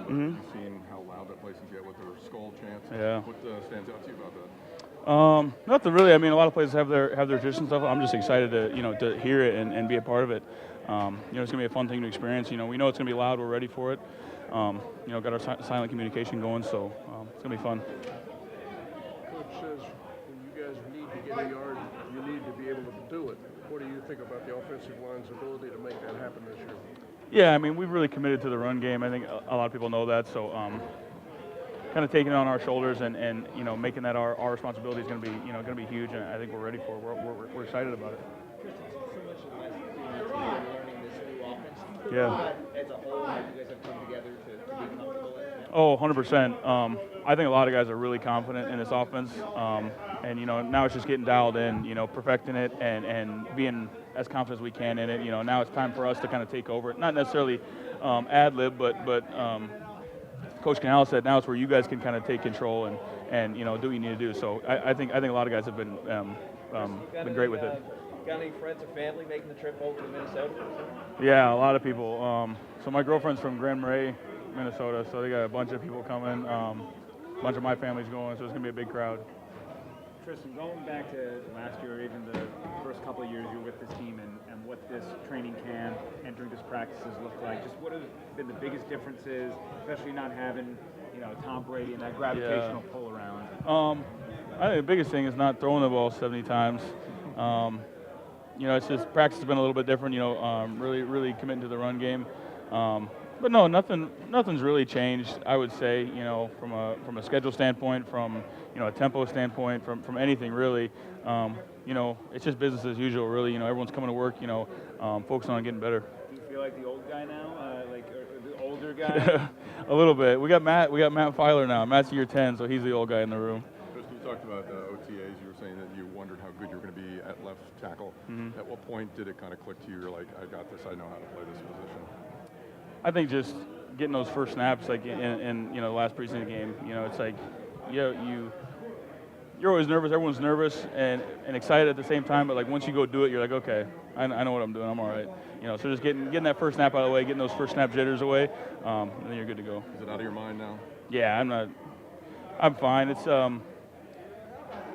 You've seen how loud that place can get with their skull chants. Yeah. What stands out to you about that? Nothing really. I mean, a lot of places have their tradition stuff. I'm just excited to hear it and be a part of it. It's gonna be a fun thing to experience. We know it's gonna be loud. We're ready for it. Got our silent communication going, so it's gonna be fun. Coach says when you guys need to get a yard, you need to be able to do it. What do you think about the offensive line's ability to make that happen this year? Yeah, I mean, we've really committed to the run game. I think a lot of people know that. So, kind of taking it on our shoulders and making that our responsibility is going to be huge. And I think we're ready for it. We're excited about it. Tristan, so much of the last 2 years learning this new offense. Yeah. As a whole, how you guys have come together to be comfortable in it? Oh, 100%. I think a lot of guys are really confident in this offense. And now it's just getting dialed in, perfecting it and being as confident as we can in it. Now it's time for us to kind of take over it. Not necessarily ad lib, but Coach Canal said now it's where you guys can kind of take control and do what you need to do. So I think a lot of guys have been great with it. Got any friends or family making the trip over to Minnesota? Yeah, a lot of people. So my girlfriend's from Grand Marais, Minnesota, so they got a bunch of people coming. A bunch of my family's going, so it's gonna be a big crowd. Tristan, going back to last year, or even the first couple of years you were with this team and what this training camp, entering this practices looked like, just what have been the biggest differences, especially not having, Tom Brady and that gravitational pull around? I think the biggest thing is not throwing the ball 70 times. It's just practice has been a little bit different, really committing to the run game. But no, nothing's really changed, I would say, from a schedule standpoint, from, a tempo standpoint, from anything really. It's just business as usual, really. Everyone's coming to work, focusing on getting better. Do you feel like the old guy now, or the older guy? A little bit. We got Matt Filer now. Matt's year 10, so he's the old guy in the room. Tristan, you talked about OTAs. You were saying that you wondered how good you were going to be at left tackle. Mm-hmm. At what point did it kind of click to you? You're like, I got this. I know how to play this position. I think just getting those first snaps, like in the last preseason game, it's like, you're always nervous. Everyone's nervous and excited at the same time. But like once you go do it, you're like, okay, I know what I'm doing. I'm all right. So just getting that first snap out of the way, getting those first snap jitters away, and then you're good to go. Is it out of your mind now? Yeah, I'm fine. It's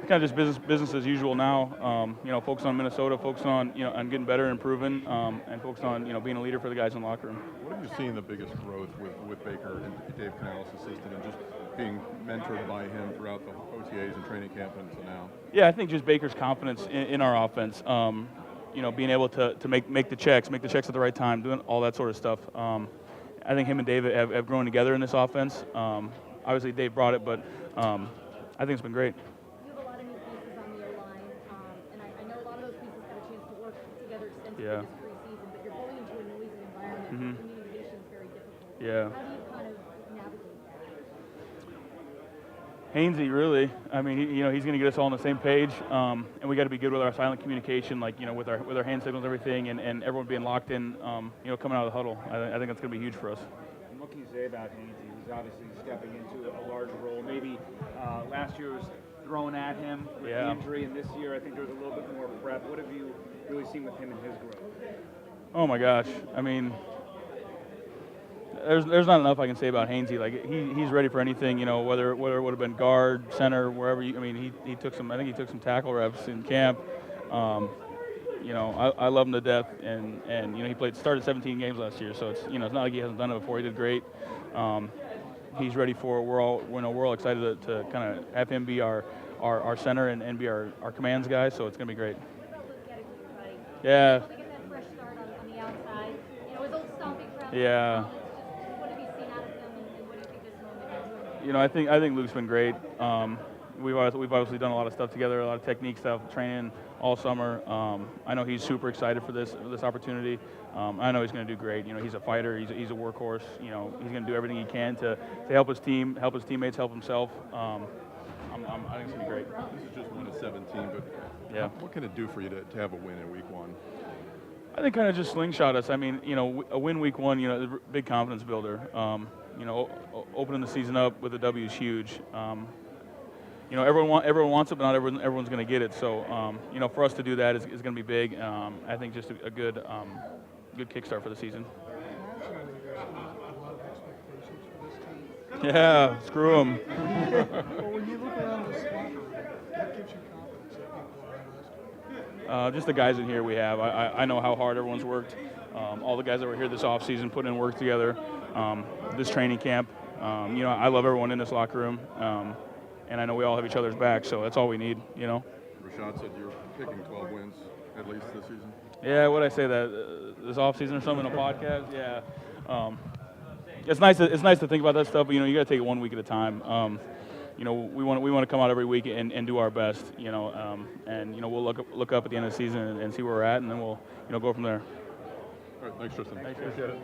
kind of just business as usual now. Focus on Minnesota, focus on on getting better and improving, and focus on being a leader for the guys in the locker room. What have you seen the biggest growth with Baker and Dave Canales' assistant, and just being mentored by him throughout the OTAs and training camp until now? Yeah, I think just Baker's confidence in our offense. Being able to make the checks at the right time, doing all that sort of stuff. I think him and Dave have grown together in this offense. Obviously, Dave brought it, but I think it's been great. You have a lot of new pieces on the O-line, and I know a lot of those pieces had a chance to work together extensively this preseason, but you're going into a noisy environment. Mm-hmm. Communication is very difficult. Yeah. How do you kind of navigate that? Hainsey, really. I mean, he's going to get us all on the same page, and we got to be good with our silent communication, like with our hand signals and everything, and everyone being locked in, coming out of the huddle. I think that's going to be huge for us. And what can you say about Hainsey, who's obviously stepping into a larger role? Maybe last year was thrown at him with the injury, and this year I think there was a little bit more prep. What have you really seen with him and his growth? Oh my gosh, I mean, there's not enough I can say about Hainsey. Like he's ready for anything, whether it would have been guard, center, wherever. He took some tackle reps in camp. I love him to death, and he started 17 games last year, so it's it's not like he hasn't done it before. He did great. He's ready for it. We're all excited to kind of have him be our center and be our commands guy. So it's gonna be great. Yeah. To get that fresh start on the outside, his old stomping ground. Yeah. What have you seen out of him, and what do you think this moment is? I think Luke's been great. We've obviously done a lot of stuff together, a lot of technique stuff, training all summer. I know he's super excited for this opportunity. I know he's going to do great. He's a fighter. He's a workhorse. He's going to do everything he can to help his team, help his teammates, help himself. I think it's going to be great. This is just 1 of 17, but yeah. What can it do for you to have a win in week 1? I think kind of just slingshot us. I mean, a win week 1, big confidence builder. Opening the season up with a W is huge. Everyone wants it, but not everyone's going to get it. So, for us to do that is going to be big. I think just a good kickstart for the season. Nationally, there's not a lot of expectations for this Yeah, screw them. Well, when you look around this locker room, what gives you confidence that people are invested? Just the guys in here we have. I know how hard everyone's worked. All the guys that were here this offseason put in work together. This training camp. I love everyone in this locker room. And I know we all have each other's back, so that's all we need, Rashad said you're picking 12 wins at least this season. Yeah, what I say that this offseason or something in a podcast? Yeah. It's nice to think about that stuff, but, you got to take it 1 week at a time. We want to come out every week and do our best, and we'll look up at the end of the season and see where we're at, and then we'll go from there. All right, thanks, Tristan. Thanks, appreciate it.